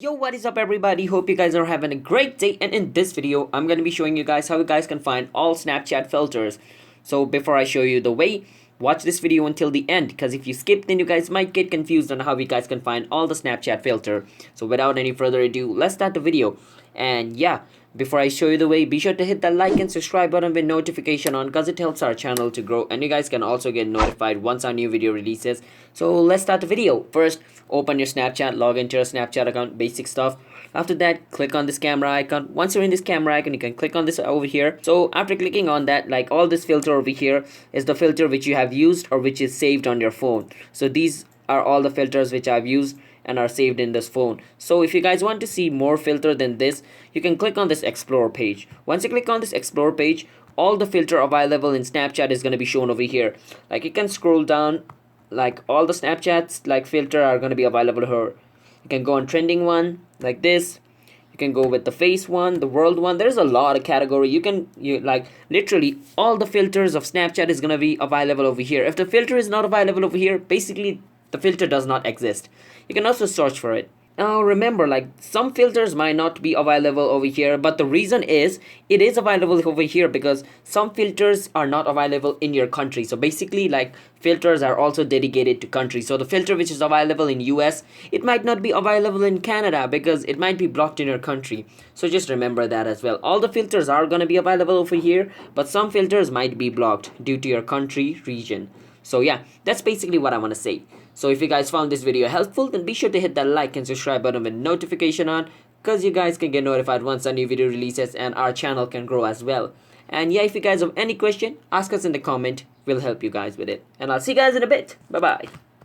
Yo, what is up everybody? Hope you guys are having a great day, and in this video I'm going to be showing you guys how you guys can find all Snapchat filters. So before I show you the way, watch this video until the end, because if you skip then you guys might get confused on how you guys can find all the Snapchat filter. So without any further ado, let's start the video. And yeah, before I show you the way, be sure to hit that like and subscribe button with notification on, because it helps our channel to grow, and you guys can also get notified once our new video releases. So let's start the video. First, open your Snapchat, log into your Snapchat account, basic stuff. After that, click on this camera icon. Once you're in this camera icon, you can click on this over here. So after clicking on that, like all this filter over here is the filter which you have used or which is saved on your phone. So these are all the filters which I've used and are saved in this phone. So if you guys want to see more filter than this, you can click on this explore page. Once you click on this explore page, all the filter available in Snapchat is going to be shown over here. Like you can scroll down, like all the Snapchats like filter are going to be available here. You can go on trending one like this. You can go with the face one, the world one. There's a lot of category. You like literally all the filters of Snapchat is going to be available over here. If the filter is not available over here, basically the filter does not exist. You can also search for it. Now remember, like some filters might not be available over here, but the reason is it is available over here because some filters are not available in your country. So basically, like filters are also dedicated to country. So the filter which is available in US, it might not be available in Canada because it might be blocked in your country. So just remember that as well. All the filters are going to be available over here, but some filters might be blocked due to your country region. So yeah, that's basically what I want to say. So if you guys found this video helpful, then be sure to hit that like and subscribe button with notification on, because you guys can get notified once a new video releases and our channel can grow as well. And yeah, if you guys have any question, ask us in the comment. We'll help you guys with it. And I'll see you guys in a bit. Bye bye.